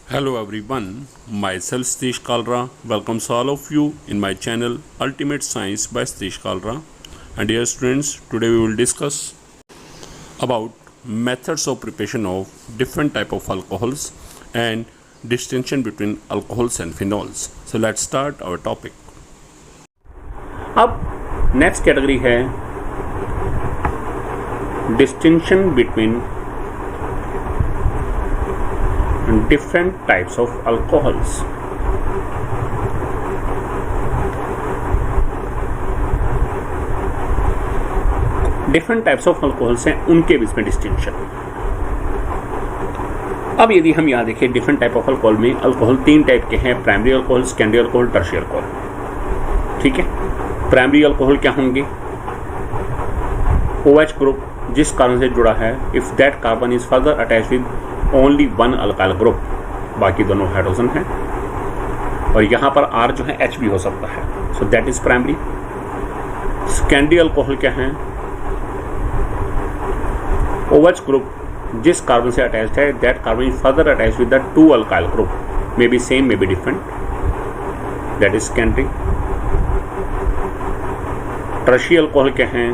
Hello everyone, myself Satish Kalra welcomes all of you in my channel Ultimate Science by Satish Kalra. And dear students, today we will discuss about methods of preparation of different type of alcohols and distinction between alcohols and phenols. So let's start our topic. अब next category है distinction between different types of alcohols. Different types of alcohols हैं, उनके बीच में distinction. अब यदि हम यहां देखें डिफरेंट टाइप ऑफ अल्कोहल में, अल्कोहल तीन टाइप के हैं: primary alcohol, secondary alcohol, tertiary alcohol. ठीक है. प्राइमरी अल्कोहल क्या होंगे? OH ग्रुप जिस कार्बन से जुड़ा है, if that carbon is further attached with only one alkyl group, बाकी दोनों हाइड्रोजन हैं, और यहां पर R जो है H भी हो सकता है. So that is primary. Secondary alcohol क्या है? OH ग्रुप जिस कार्बन से अटैच्ड है, that carbon is further attached with the two alkyl group, may be same may be different, that is secondary. Tertiary alcohol क्या है?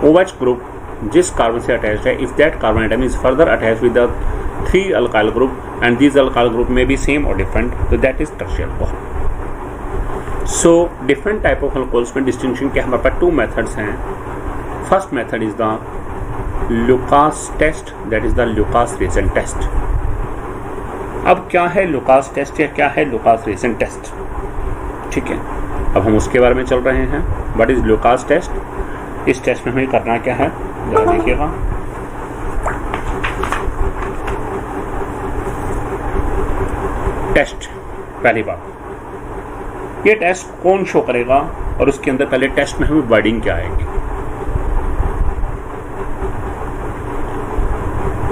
OH group जिस carbon से attached है, if that carbon atom is further attached with the three alkyl group and this alkyl group में B same और different, तो that is tertiary alcohol. So different type of alcohols में distinction के हमारे पास two methods हैं. First method is the Lucas test, that is the Lucas reagent test. अब क्या है लुकास टेस्ट या क्या है लुकास-रेजन टेस्ट? ठीक है, अब हम उसके बारे में चल रहे हैं. What is Lucas test? इस टेस्ट में हमें करना क्या है, जरा देखिएगा. टेस्ट, पहली बात ये टेस्ट कौन शो करेगा, और उसके अंदर पहले टेस्ट में हमें वर्डिंग क्या आएगी.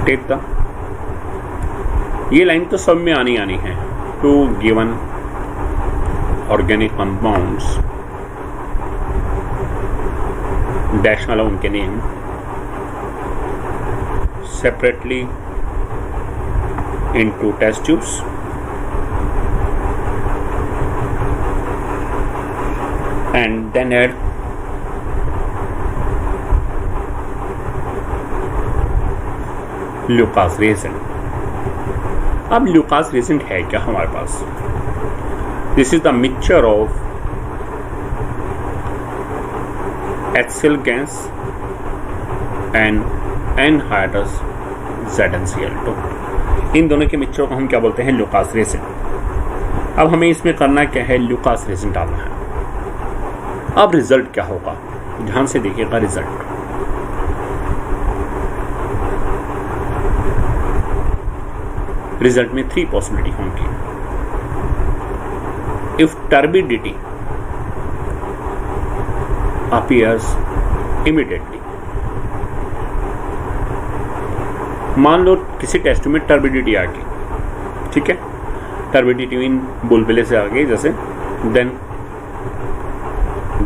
टेक द, ये लाइन तो सब में आनी है. Two given organic compounds, dash वाला उनके name, separately into test tubes and then add Lucas reagent. अब लुकास रेजेंट है क्या हमारे पास? This is the mixture of HCl gas and anhydrous ZnCl2. इन दोनों के मिक्सचर को हम क्या बोलते हैं? Lucas reagent. अब हमें इसमें करना क्या है? लुकास रेजेंट डालना है. अब रिजल्ट क्या होगा, ध्यान से देखिएगा. रिजल्ट में थ्री पॉसिबिलिटी होंगी. If turbidity appears immediately. मान लो किसी टेस्ट में टर्बिडिटी आ गई, ठीक है, टर्बिडिटी मीन बुलबुले से आ गई जैसे, then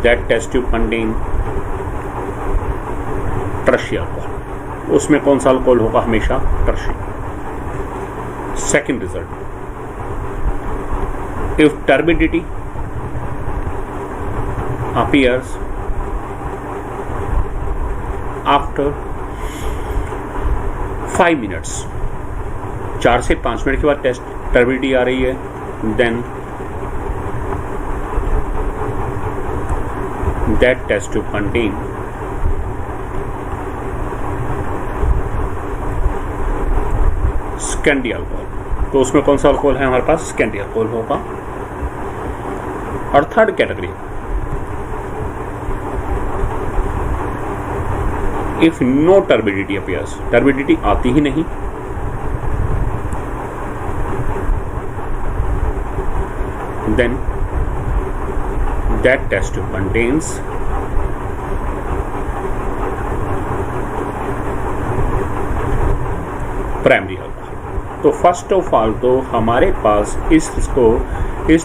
that test tube contain tertiary alcohol. उसमें कौन सा अल्कोहल होगा? हमेशा tertiary. Second result, if turbidity appears after 5 minutes, 4 से 5 मिनट के बाद टेस्ट टर्बिडिटी आ रही है, then that test to contain secondary alcohol. तो उसमें कौन सा अल्कोहल है हमारे पास? सेकेंडरी अल्कोहल होगा. और third category, if no turbidity appears, turbidity आती ही नहीं, then that test tube contains primary alcohol. तो फर्स्ट ऑफ ऑल तो हमारे पास इस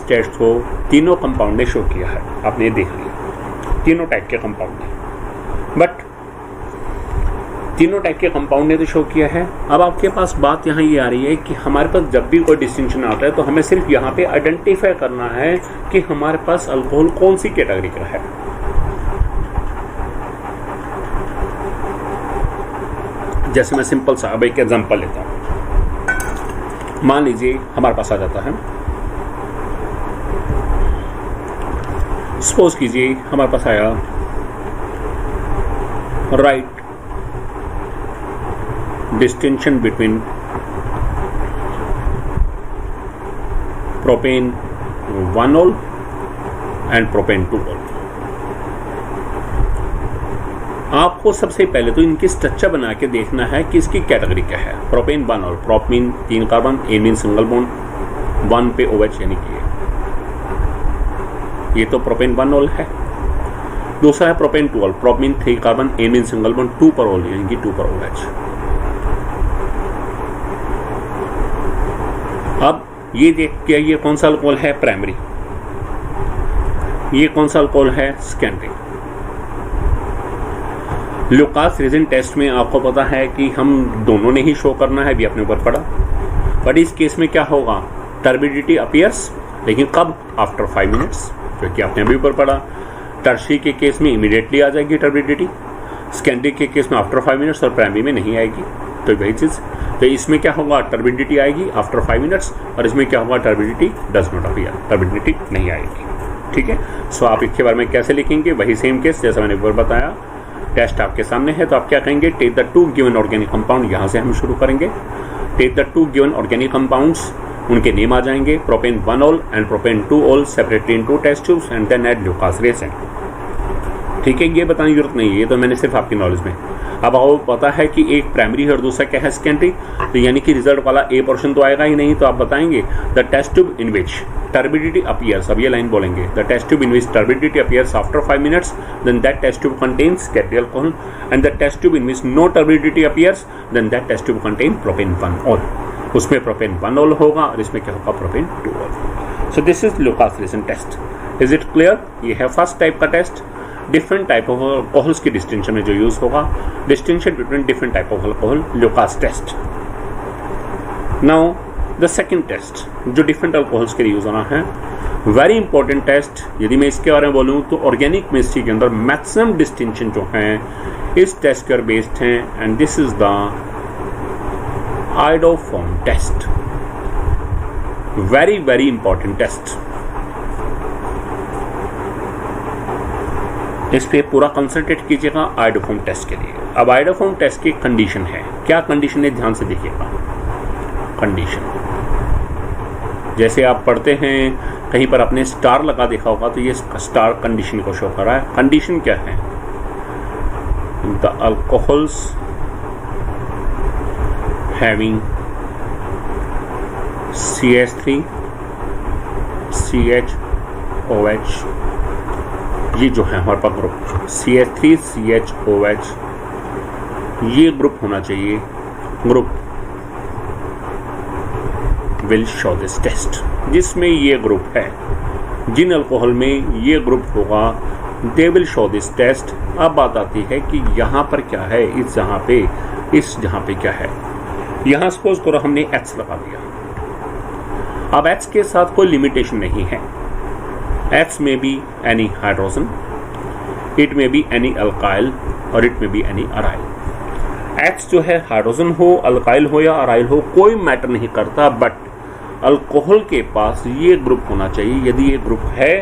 टेस्ट को तीनों कंपाउंड ने शो किया है. आपने देख लिया तीनों टाइप के कंपाउंड हैं, बट तीनों टाइप के कंपाउंड ने तो शो किया है। अब आपके पास बात यहाँ ये आ रही है कि हमारे पास जब भी कोई डिस्टिंक्शन आता है तो हमें सिर्फ यहाँ पे आइडेंटिफाई करना है कि हमारे पास अल्कोहल कौन सी कैटेगरी का है। जैसे मैं सिंपल सा अब एक एग्जांपल लेता हूं। मान लीजिए हमारे पास आ जाता है, सपोज कीजिए हमारे पास आया right distinction between propane 1-ol and propane 2-ol। आपको सबसे पहले तो इनकी स्ट्रक्चर बना के देखना है कि इसकी कैटेगरी क्या है। Propane 1-ol, prop mean 3 carbon, a mean single bond, 1 पे OH यानी कि ये तो प्रोपेन 1-ol है। दूसरा है propane 2-ol, prop mean 3 carbon, a mean single bond, 2 पर OL यानी कि 2 पर OH। अब ये देख के ये कौन सा अल्कोहल है, प्राइमरी। ये कौन सा अल्कोहल है, सेकेंडरी। लुकास रेजिन टेस्ट में आपको पता है कि हम दोनों ने ही शो करना है, भी अपने ऊपर पड़ा। बट इस केस में क्या होगा, टर्बिडिटी अपीयर्स, लेकिन कब, आफ्टर 5 मिनट्स, क्योंकि आपने अभी ऊपर पड़ा। टर्शरी के केस में इमीडिएटली आ जाएगी टर्बिडिटी, सेकेंडरी के केस में आफ्टर 5 मिनट्स, और प्राइमरी में नहीं आएगी। तो वही चीज, तो इसमें क्या होगा, टर्बिडिटी आएगी आफ्टर 5 मिनट्स, और इसमें क्या होगा, turbidity does not appear, turbidity नहीं आएगी। ठीक है। सो आप इसके बारे में कैसे लिखेंगे, वही सेम केस जैसा मैंने ऊपर बताया। टेस्ट आपके सामने है, तो आप क्या कहेंगे, take the 2 given organic compound, यहां से हम शुरू करेंगे। Take the 2 given organic compounds, उनके नेम आ जाएंगे, propane 1-ol and propane 2-ol separately in 2 test tubes and then add Lucas reagent. ठीक है, ये बताने की जरूरत नहीं है, ये तो मैंने सिर्फ आपकी नॉलेज में। अब आपको पता है कि एक प्राइमरी है और दूसरा क्या है, सेकेंडरी। तो यानी कि रिजल्ट वाला ए पोर्शन तो आएगा ही नहीं, तो आप बताएंगे the test tube in which turbidity appears. अब ये लाइन बोलेंगे, the test tube in which turbidity appears after 5 minutes, then that test tube contains tertiary alcohol, and the test tube in which no turbidity appears, then that test tube contain propane 1-ol। उसमें propane 1-ol होगा और इसमें क्या होगा, propane 2-ol। So this is Lucas reagent test. Is it clear? ये है first type का test, different type of alcohols की डिस्टिंक्शन में जो यूज होगा, distinction between different type of alcohol, Lucas test. Now the second test जो different alcohols के लिए यूज होना है, वेरी इंपॉर्टेंट टेस्ट। यदि मैं इसके बारे में बोलूं तो ऑर्गेनिक केमिस्ट्री के अंदर मैक्सिमम डिस्टिंक्शन जो है इस टेस्ट पर बेस्ड हैं, and this is the iodoform test. Very very important test. इस पे पूरा कंसंट्रेट कीजिएगा आयोडोफॉर्म टेस्ट के लिए। अब आयोडोफॉर्म टेस्ट की कंडीशन है, क्या कंडीशन है, ध्यान से देखिएगा। कंडीशन जैसे आप पढ़ते हैं कहीं पर आपने स्टार लगा देखा होगा, तो ये स्टार कंडीशन को शो कर रहा है। कंडीशन क्या है, the alcohols having CH3 CHOH, ये जो है हमारे पास ग्रुप CH3 CHOH, ये ग्रुप होना चाहिए। Group will show this test, जिसमें ये ग्रुप है, जिन अल्कोहल में ये ग्रुप होगा, they will show this test. अब बात आती है कि यहाँ पर क्या है, इस जहाँ पे क्या है। यहाँ सपोज करो हमने H लगा दिया। अब H के साथ कोई लिमिटेशन नहीं है। H में बी एनी हाइड्रोजन, इट में बी एनी अल्काइल, और इट में बी एनी अराइल। H जो है हाइड्रोजन हो, अल्काइल हो या अराइल हो, कोई मैटर नहीं करता, बट अल्कोहल के पास ये ग्रुप होना चाहिए। यदि ये ग्रुप है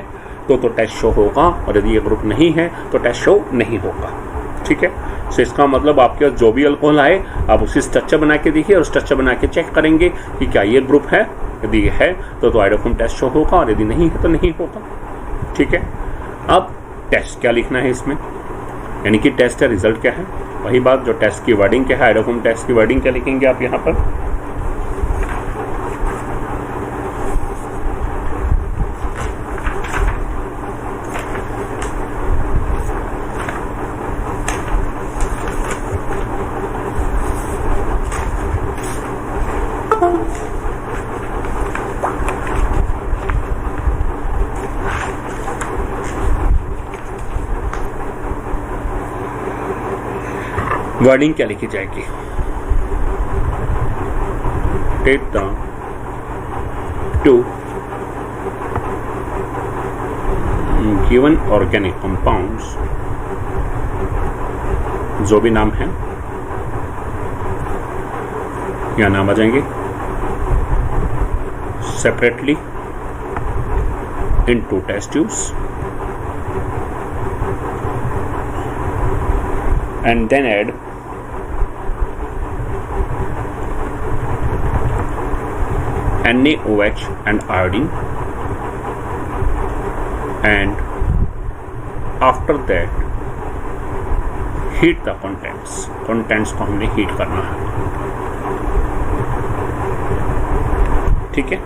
तो टेस्ट शो होगा, और यदि ये ग्रुप नहीं है तो टेस्ट शो नहीं होगा। ठीक है। सो इसका मतलब आपके पास जो भी अल्कोहल आए, आप उसी स्ट्रक्चर बना के देखिए और स्ट्रक्चर बना के चेक करेंगे कि क्या ये ग्रुप है। यदि ये है तो आयोडोफॉर्म टेस्ट शो होगा, और यदि नहीं है तो नहीं होगा। ठीक है। अब टेस्ट क्या लिखना है इसमें, यानी कि टेस्ट का रिजल्ट क्या है, वही बात जो टेस्ट की वर्डिंग क्या है, आयोडोफॉर्म टेस्ट की वर्डिंग क्या लिखेंगे आप यहाँ पर। वर्डिंग क्या लिखी जाएगी? Take the two given organic compounds, जो भी नाम है या नाम आ जाएंगे, separately in two test tubes and then add NaOH and iodine, and after that heat the contents को हमने हीट करना है। ठीक है,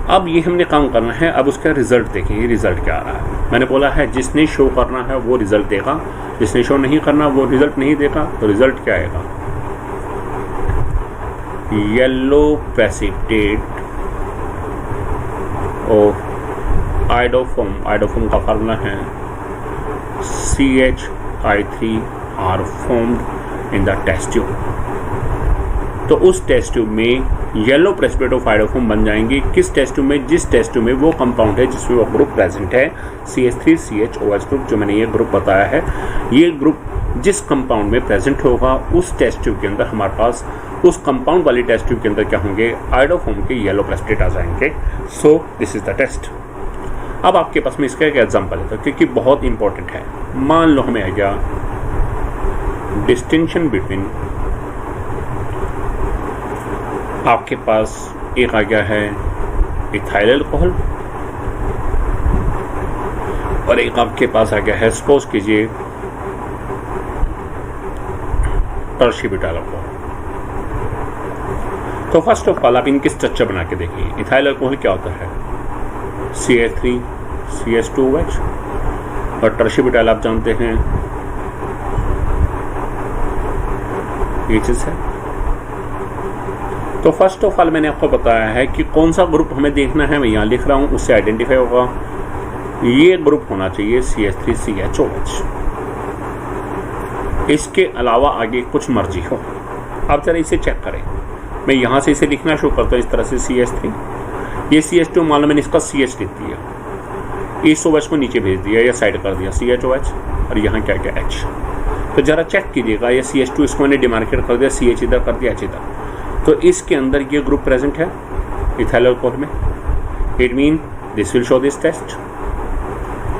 अब ये हमने काम करना है। अब उसका रिजल्ट देखिए, रिजल्ट क्या आ रहा है। मैंने बोला है जिसने शो करना है वो रिजल्ट देगा, जिसने शो नहीं करना वो रिजल्ट नहीं देगा। तो रिजल्ट क्या आएगा? येलो प्रेसिपिटेट ऑफ आइडोफोम का फार्मूला है CH3 are formed in the test tube. तो उस टेस्ट ट्यूब में येलो प्रेसिपिटेट ऑफ आइडोफोम बन जाएंगे। किस टेस्ट ट्यूब में? जिस टेस्ट ट्यूब में वो कंपाउंड है जिसमें वो ग्रुप प्रेजेंट है, CH3CHOH ग्रुप, जो मैंने ये ग्रुप बताया है। ये ग्रुप जिस कंपाउंड में प्रेजेंट होगा उस टेस्ट ट्यूब के अंदर हमारे पास, उस कंपाउंड वाली टेस्ट ट्यूब के अंदर क्या होंगे? आइडोफोम के येलो प्रेसिपिटेट आ जाएंगे। So this is the test. अब आपके पास में इसका एक एग्जाम्पल है क्योंकि बहुत इंपॉर्टेंट है। मान लो हमें आ गया डिस्टिंक्शन बिटवीन, आपके पास एक आ गया है इथाइल अल्कोहल और एक आपके पास आ गया है, सपोज कीजिए, टर्शीब्यूटाइल अल्कोहल। तो फर्स्ट ऑफ ऑल आप इनकी स्ट्रक्चर बना के देखिए। इथाइल अल्कोहल क्या होता है? CH3CH2OH, और टर्शीब्यूटाइल आप जानते हैं ये चीज है। तो फर्स्ट ऑफ ऑल मैंने आपको बताया है कि कौन सा ग्रुप हमें देखना है, मैं यहाँ लिख रहा हूँ, उससे आइडेंटिफाई होगा। ये ग्रुप होना चाहिए CH3CHOH। इसके अलावा आगे कुछ मर्जी हो। आप जरा इसे चेक करें। मैं यहाँ से इसे लिखना शुरू करता हूँ इस तरह से CH3, ये CH2 मान लो मैंने इसका CH लिख दिया, इस OH को नीचे भेज दिया या साइड कर दिया CHOH, और यहाँ क्या क्या H। तो जरा चेक कीजिएगा, ये CH2 इसको मैंने डिमार्केट कर दिया, CH इधर कर दिया, H इधर। तो इसके अंदर ये ग्रुप प्रेजेंट है इथाइल अल्कोहल में। It mean this will show this test.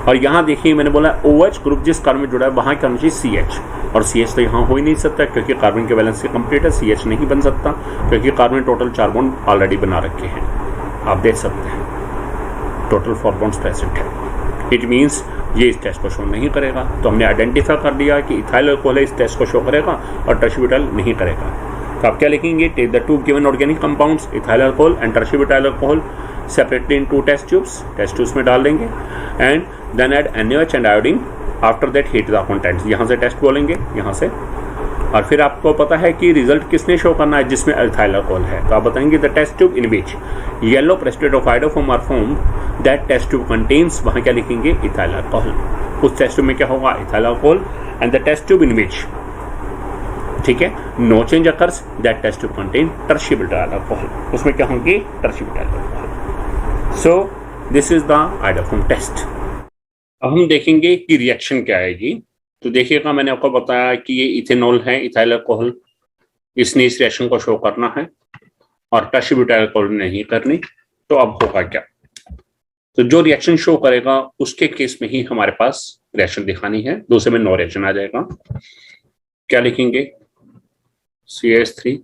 और यहाँ देखिए मैंने बोला OH ग्रुप जिस कार्बन में जुड़ा है वहाँ क्या होना चाहिए? CH, और CH तो यहाँ हो ही नहीं सकता क्योंकि कार्बन के बैलेंस से कंप्लीट है। CH नहीं बन सकता क्योंकि कार्बन में टोटल 4 बॉन्ड ऑलरेडी बना रखे हैं। आप देख सकते हैं टोटल 4 बॉन्ड्स प्रेजेंट है। इट मीन्स ये इस टेस्ट को शो नहीं करेगा। तो हमने आइडेंटिफाई कर दिया कि इथाइल अल्कोहल इस टेस्ट को शो करेगा और टर्शीब्यूटाइल नहीं करेगा। तो आप क्या लिखेंगे? Take the two given organic compounds ethyl alcohol and tertiary butyl alcohol separately in 2 test tubes में डाल देंगे, and then add NaOH and iodine. After that heat the contents. यहाँ से टेस्ट बोलेंगे, यहाँ से, और फिर आपको पता है कि रिजल्ट किसने शो करना है? जिसमें इथाइल अल्कोहल है। तो आप बताएंगे the test tube in which yellow precipitate of iodoform are formed, that test tube contains, वहाँ क्या लिखेंगे? Ethyl alcohol. उस टेस्ट ट्यूब में क्या होगा? Ethyl alcohol. And the test tube in which, ठीक है, no change occurs, that test tube contain tertiary butyl alcohol. उसमें क्या होंगे? Tertiary butyl alcohol. So this is the iodoform test. अब हम देखेंगे कि रिएक्शन क्या आएगी। तो देखिएगा मैंने आपको बताया कि ये इथेनॉल है, इथाइल अल्कोहल, इसने इस रिएक्शन को शो करना है और टर्शीब्यूटाइल अल्कोहल नहीं करनी। तो अब होगा क्या? तो जो रिएक्शन शो करेगा उसके केस में ही हमारे पास रिएक्शन दिखानी है, दूसरे में नो रिएक्शन आ जाएगा। क्या लिखेंगे? CH3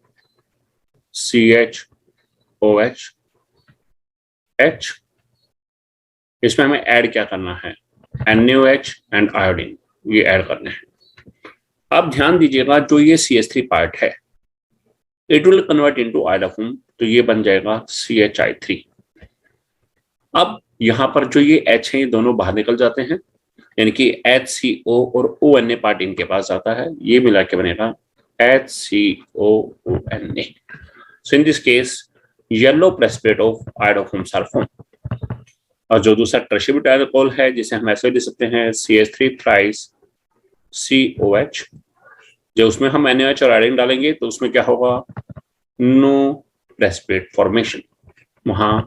CHOH H, इसमें हमें ऐड क्या करना है? NaOH एंड आयोडीन, ये ऐड करने हैं। अब ध्यान दीजिएगा जो ये CH3 पार्ट है it will convert into iodoform, तो ये बन जाएगा CHI3। अब यहाँ पर जो ये H है ये दोनों बाहर निकल जाते हैं, यानी कि HCO और ONA पार्ट इनके पास आता है, ये मिला के बनेगा HCOONA। So in this case yellow precipitate of iodoforms are formed. और जो दूसरा टर्शीब्यूटाइल अल्कोहल है जिसे हम ऐसे लिख सकते हैं CH3 थ्राइस COH, जब उसमें हम NaOH और आयोडीन डालेंगे तो उसमें क्या होगा, नो प्रेसिपिटेट फॉर्मेशन, वहां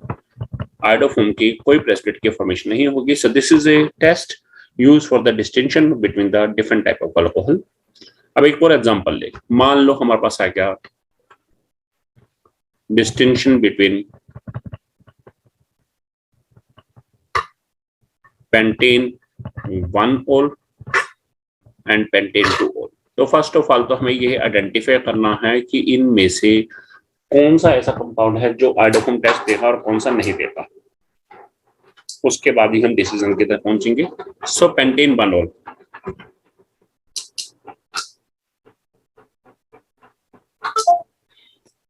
आयोडोफॉर्म की कोई प्रेसिपिटेट की फॉर्मेशन नहीं होगी. So this is a test use for the distinction between the different type of alcohol. अब एक और एग्जांपल ले, मान लो हमारे पास आ गया distinction between pentane 1-ol and pentane 2-ol. तो फर्स्ट ऑफ ऑल तो हमें ये आइडेंटिफाई करना है कि इनमें से कौन सा ऐसा कंपाउंड है जो आयोडोफॉर्म टेस्ट देगा और कौन सा नहीं देगा. उसके बाद ही हम डिसीजन की तरफ पहुंचेंगे. सो पेंटेन 1-ol,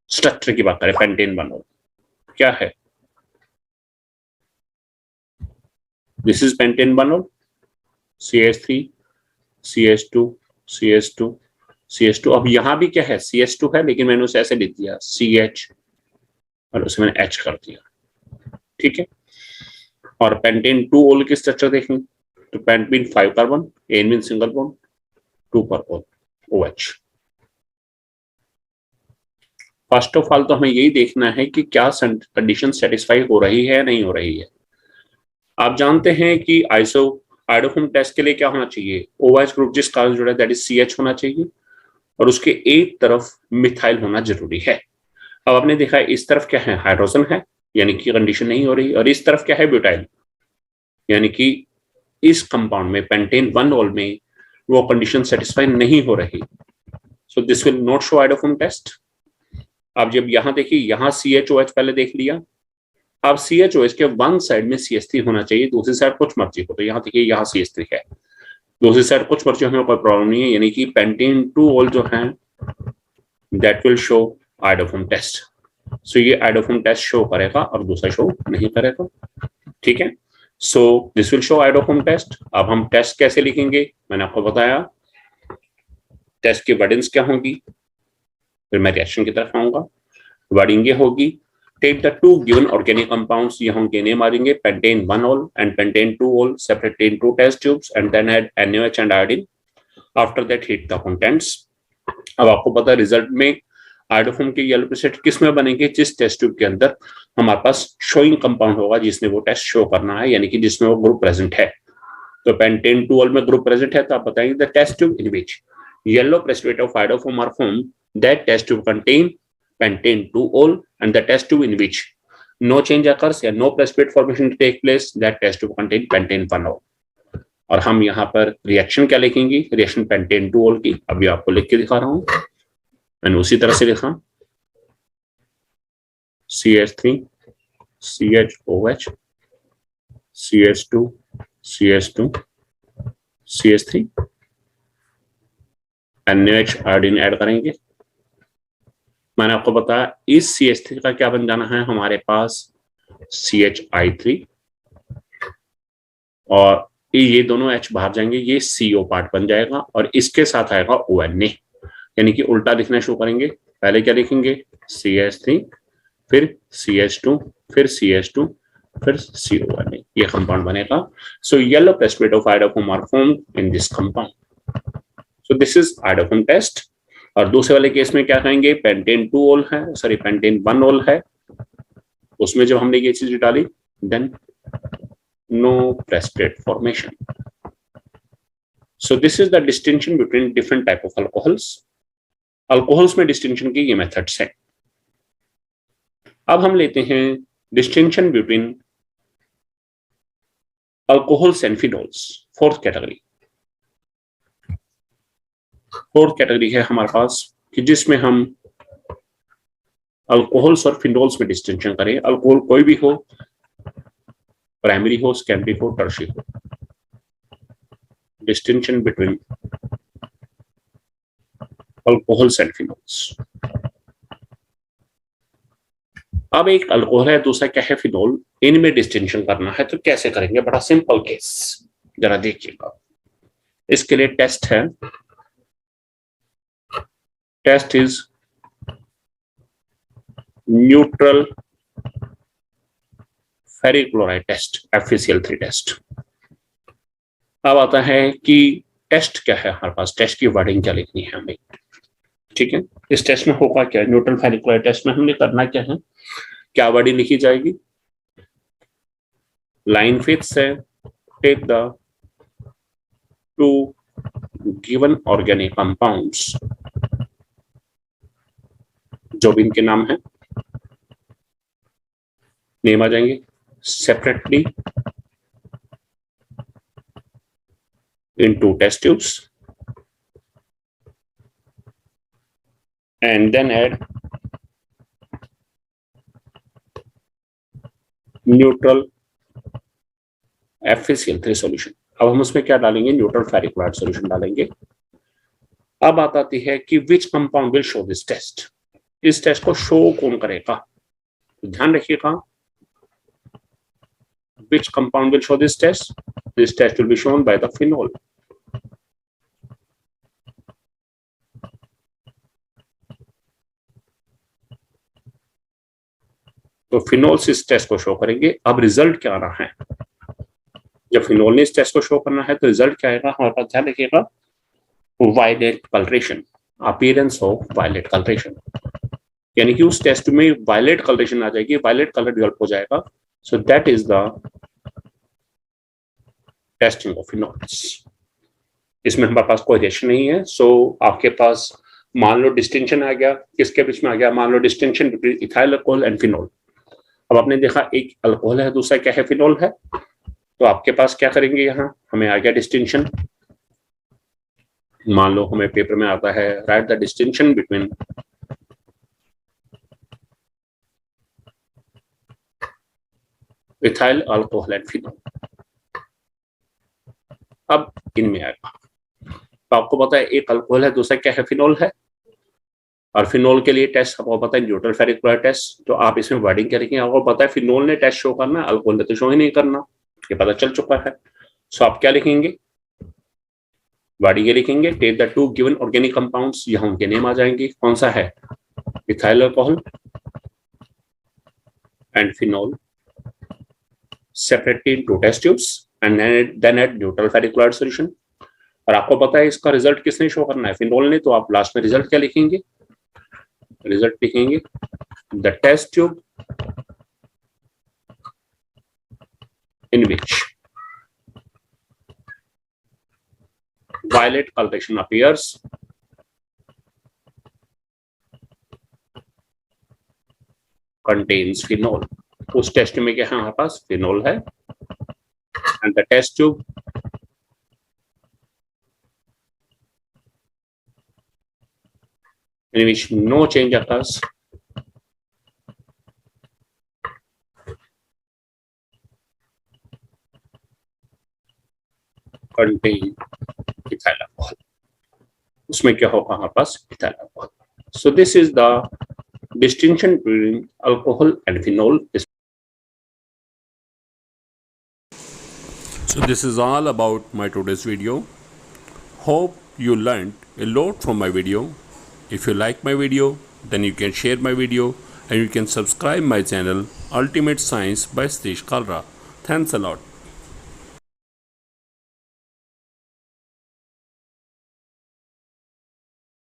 स्ट्रक्चर की बात करें, पेंटेन 1-ol क्या है, this is pentane 1-ol, CH3 CH2 CH2 CH2. अब यहां भी क्या है, CH2 है, लेकिन मैंने उसे ऐसे लिख दिया CH और उसे मैंने H कर दिया. ठीक है. और पेंटेन 2-ol की स्ट्रक्चर देखें तो pentane 5 carbon, N mean single bond, 2 पर OH. फर्स्ट ऑफ ऑल तो हमें यही देखना है कि क्या कंडीशन सेटिस्फाई हो रही है या नहीं हो रही है. आप जानते हैं कि आयोडोफॉर्म टेस्ट के लिए क्या होना चाहिए, OH ग्रुप जिस कार्बन जुड़ा है दैट इज CH होना चाहिए और उसके एक तरफ मिथाइल होना जरूरी है. अब आपने देखा है इस तरफ क्या है, हाइड्रोजन है, यानी कि कंडीशन नहीं हो रही, और इस तरफ क्या है, ब्यूटाइल, यानी कि इस कंपाउंड में पेंटेन 1-ol में वो कंडीशन सेटिस्फाई नहीं हो रही. So this will not show iodoform test. आप जब यहां देखिए, यहां CHOH पहले देख लिया, अब CHOH के वन साइड में CH3 होना चाहिए, दूसरी साइड कुछ मर्जी हो. तो यहाँ देखिए यहाँ CH3 है, दूसरी साइड कुछ मर्जी, हमें कोई प्रॉब्लम नहीं है, यानी कि पेंटेन 2-ol जो है that will show iodoform test. So ये आयोडोफॉर्म टेस्ट शो करेगा और दूसरा शो नहीं करेगा. ठीक है. So this will show iodoform test. अब हम टेस्ट कैसे लिखेंगे, मैंने आपको बताया टेस्ट की वर्डिंग्स क्या होंगी, फिर मैं रिएक्शन की तरफ आऊंगा. वर्डिंग ये होगी, take the two given organic compounds, यहाँ उनके नेम आ जाएंगे, pentane 1-ol and pentane 2-ol, separate in 2 test tubes and then add NaOH and iodine. After that heat the contents. अब आपको पता है रिजल्ट में आयोडोफॉर्म के येलो प्रेसिपिटेट किस में बनेंगे, जिस टेस्ट ट्यूब के अंदर हमारे पास शोइंग कंपाउंड होगा जिसने वो टेस्ट शो करना है, यानी कि जिसमें वो ग्रुप प्रेजेंट है. तो पेंटेन 2-ol में ग्रुप प्रेजेंट है, तो आप बताएंगे the test tube in which yellow precipitate of iodoform are formed, that test tube contain pentane 2-ol and the test tube in which no change occurs या no precipitate formation to take place, that test tube contain pentane 1-ol. और हम यहाँ पर reaction क्या लिखेंगे, reaction pentane 2-ol की अभी आपको लिख के दिखा रहा हूं, मैंने उसी तरह से लिखा CH3 CHOH CH2 CH2 CH3 NaOH iodine add करेंगे. मैंने आपको बताया इस CH3 का क्या बन जाना है, हमारे पास CHI3 और ये दोनों H बाहर जाएंगे, ये CO पार्ट बन जाएगा और इसके साथ आएगा ONA, यानी कि उल्टा लिखना शुरू करेंगे. पहले क्या लिखेंगे, CH3 फिर CH2 फिर CH2 फिर CONA, ये कंपाउंड बनेगा. So yellow precipitate of iodoform are formed in this compound. So this is iodoform test. और दूसरे वाले केस में क्या कहेंगे, पेंटेन 2-ol है, सॉरी पेंटेन 1-ol है, उसमें जब हमने ये चीज डाली then no precipitate formation. So this is the distinction between different type of alcohols. Alcohols में डिस्टिंक्शन की ये मेथड्स हैं. अब हम लेते हैं distinction between alcohols and phenols, fourth category. Fourth category है हमारे पास कि जिसमें हम अल्कोहल्स और फिनोल्स में डिस्टिंक्शन करें. अल्कोहल कोई भी हो, प्राइमरी हो, सेकेंडरी हो, टर्शियरी हो. Distinction between alcohols and phenols. अब एक अल्कोहल है, दूसरा क्या है, फिनोल. इनमें डिस्टिंक्शन करना है तो कैसे करेंगे, बड़ा सिंपल केस, जरा देखिएगा. इसके लिए टेस्ट है, test is neutral ferric chloride test, FeCl3 test. अब आता है कि टेस्ट क्या है हमारे पास, टेस्ट की वर्डिंग क्या लिखनी है हमें. ठीक है, इस टेस्ट में होगा क्या, न्यूट्रल फेरिक क्लोराइड टेस्ट में हमने करना क्या है, क्या वर्डिंग लिखी जाएगी, लाइन फिक्स है, take the two given organic compounds, जो भी इनके नाम है नेम आ जाएंगे, separately into test tubes and then add neutral FeCl3 solution। अब हम उसमें क्या डालेंगे, न्यूट्रल फेरिक क्लोराइड सॉल्यूशन डालेंगे। अब बात आती है कि which compound will show this test, इस टेस्ट को शो कौन करेगा, तो ध्यान रखिएगा, which compound will show this test, this test will be shown by the phenol। तो फिनोल्स इस टेस्ट को शो करेंगे। अब रिजल्ट क्या आ रहा है, जब फिनोल ने इस टेस्ट को शो करना है तो रिजल्ट क्या आएगा, हमारे पास ध्यान रखिएगा, violet coloration, appearance of violet coloration, यानी कि उस टेस्ट में वायलेट कलरेशन आ जाएगी, वायलेट कलर डेवलप हो जाएगा। So that is the testing of phenols. इसमें हमारे पास कोई रिएक्शन नहीं है। सो आपके पास मान लो डिस्टिंक्शन आ गया, किसके बीच में आ गया, मान लो distinction between ethyl alcohol and phenol. अब आपने देखा एक अल्कोहल है, दूसरा क्या है, फिनोल है, तो आपके पास क्या करेंगे, यहां हमें आ गया डिस्टिंक्शन, मान लो हमें पेपर में आता है right the distinction between ethyl alcohol and phenol. अब इनमें आएगा, तो आपको पता है एक अल्कोहल है, दूसरा क्या है, फिनोल है, और फिनोल के लिए टेस्ट आपको पता है न्यूट्रल फेरिक क्लोराइड टेस्ट। तो आप इसमें वर्डिंग क्या लिखेंगे, आपको पता है फिनोल ने टेस्ट शो करना है, अल्कोहल ने तो शो ही नहीं करना, ये पता चल चुका है। सो आप क्या लिखेंगे, वर्डिंग ये लिखेंगे, take the two given organic compounds, यहां उनके नेम आ जाएंगे, कौन सा है, ethyl alcohol and phenol, separately into test tubes and then add neutral ferric chloride solution. और आपको पता है इसका रिजल्ट किसने शो करना है, फिनोल ने, तो आप लास्ट में रिजल्ट क्या लिखेंगे, रिजल्ट लिखेंगे the test tube in which violet coloration appears contains phenol। उस टेस्ट में क्या है, हमारे पास फिनोल है, and the test tube in which no change occurs contain ethyl alcohol, उसमें क्या होगा, हमारे पास ethyl alcohol। So this is the distinction between alcohol and phenol। So this is all about my today's video. Hope you learned a lot from my video. If you like my video, then you can share my video and you can subscribe my channel Ultimate Science by Satish Kalra. Thanks a lot.